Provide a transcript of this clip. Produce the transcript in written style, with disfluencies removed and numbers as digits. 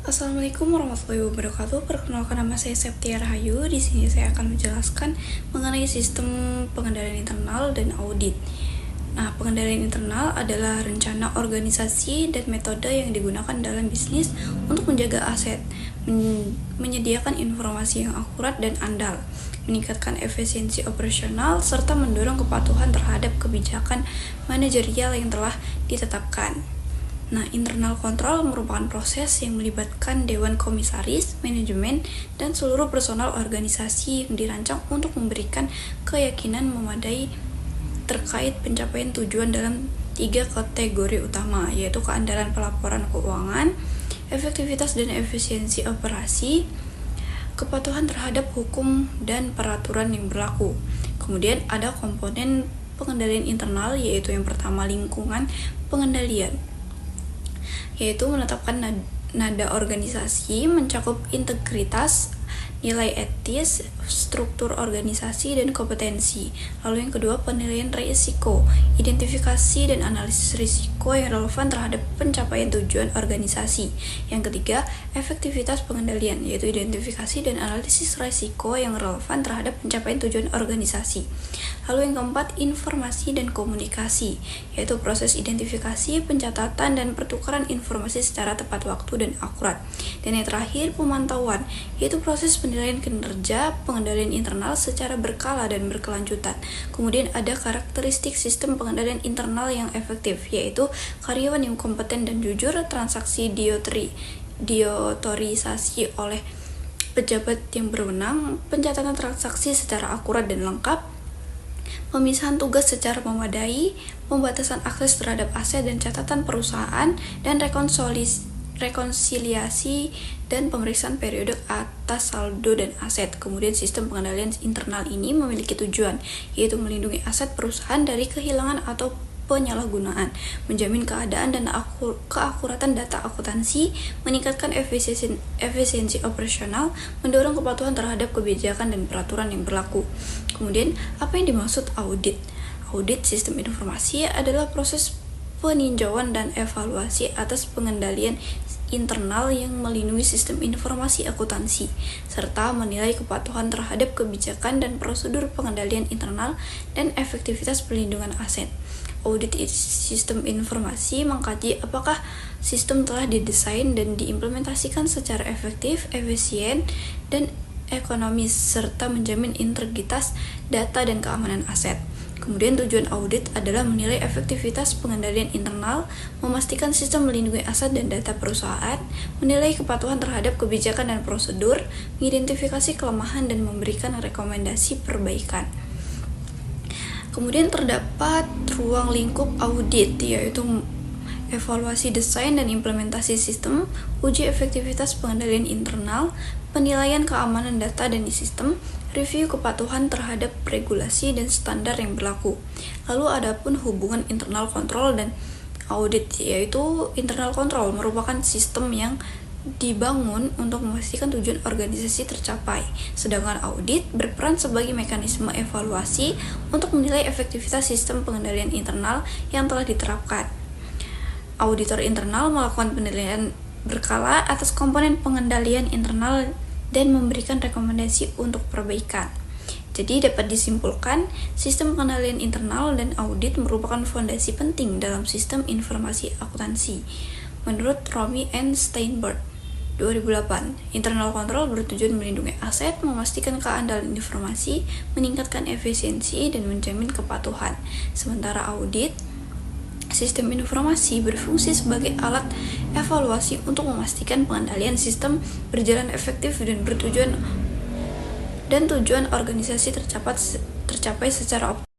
Assalamualaikum warahmatullahi wabarakatuh. Perkenalkan, nama saya Septia Rahayu. Di sini saya akan menjelaskan mengenai sistem pengendalian internal dan audit. Nah, pengendalian internal adalah rencana organisasi dan metode yang digunakan dalam bisnis untuk menjaga aset, menyediakan informasi yang akurat dan andal, meningkatkan efisiensi operasional, serta mendorong kepatuhan terhadap kebijakan manajerial yang telah ditetapkan. Nah, internal control merupakan proses yang melibatkan dewan komisaris, manajemen, dan seluruh personal organisasi yang dirancang untuk memberikan keyakinan memadai terkait pencapaian tujuan dalam 3 kategori utama, yaitu keandalan pelaporan keuangan, efektivitas dan efisiensi operasi, kepatuhan terhadap hukum dan peraturan yang berlaku. Kemudian ada komponen pengendalian internal, yaitu yang pertama lingkungan pengendalian, yaitu menetapkan nada organisasi, mencakup integritas, nilai etis, struktur organisasi, dan kompetensi. Lalu yang kedua, penilaian risiko, identifikasi dan analisis risiko yang relevan terhadap pencapaian tujuan organisasi. Yang ketiga, efektivitas pengendalian, yaitu identifikasi dan analisis risiko yang relevan terhadap pencapaian tujuan organisasi. Lalu yang keempat, informasi dan komunikasi, yaitu proses identifikasi, pencatatan, dan pertukaran informasi secara tepat waktu dan akurat. Dan yang terakhir, pemantauan, yaitu proses penilaian kinerja pengendalian internal secara berkala dan berkelanjutan. Kemudian ada karakteristik sistem pengendalian internal yang efektif, yaitu karyawan yang kompeten dan jujur, transaksi diotorisasi oleh pejabat yang berwenang, pencatatan transaksi secara akurat dan lengkap, pemisahan tugas secara memadai, pembatasan akses terhadap aset dan catatan perusahaan, dan rekonsiliasi dan pemeriksaan periode atas saldo dan aset. Kemudian sistem pengendalian internal ini memiliki tujuan, yaitu melindungi aset perusahaan dari kehilangan atau penyalahgunaan, menjamin keadaan dan keakuratan data akuntansi, meningkatkan efisiensi operasional, mendorong kepatuhan terhadap kebijakan dan peraturan yang berlaku. Kemudian, apa yang dimaksud audit? Audit sistem informasi adalah proses peninjauan dan evaluasi atas pengendalian internal yang melindungi sistem informasi akuntansi, serta menilai kepatuhan terhadap kebijakan dan prosedur pengendalian internal dan efektivitas perlindungan aset. Audit sistem informasi mengkaji apakah sistem telah didesain dan diimplementasikan secara efektif, efisien, dan ekonomis, serta menjamin integritas data dan keamanan aset. Kemudian tujuan audit adalah menilai efektivitas pengendalian internal, memastikan sistem melindungi aset dan data perusahaan, menilai kepatuhan terhadap kebijakan dan prosedur, mengidentifikasi kelemahan dan memberikan rekomendasi perbaikan. Kemudian terdapat ruang lingkup audit, yaitu evaluasi desain dan implementasi sistem, uji efektivitas pengendalian internal, penilaian keamanan data dan sistem, review kepatuhan terhadap regulasi dan standar yang berlaku. Lalu adapun hubungan internal kontrol dan audit, yaitu internal kontrol merupakan sistem yang dibangun untuk memastikan tujuan organisasi tercapai, sedangkan audit berperan sebagai mekanisme evaluasi untuk menilai efektivitas sistem pengendalian internal yang telah diterapkan. Auditor internal melakukan penilaian berkala atas komponen pengendalian internal dan memberikan rekomendasi untuk perbaikan. Jadi dapat disimpulkan, sistem pengendalian internal dan audit merupakan fondasi penting dalam sistem informasi akuntansi. Menurut Romy and Steinberg 2008, internal control bertujuan melindungi aset, memastikan keandalan informasi, meningkatkan efisiensi, dan menjamin kepatuhan. Sementara audit sistem informasi berfungsi sebagai alat evaluasi untuk memastikan pengendalian sistem berjalan efektif dan tujuan organisasi tercapai secara optimal.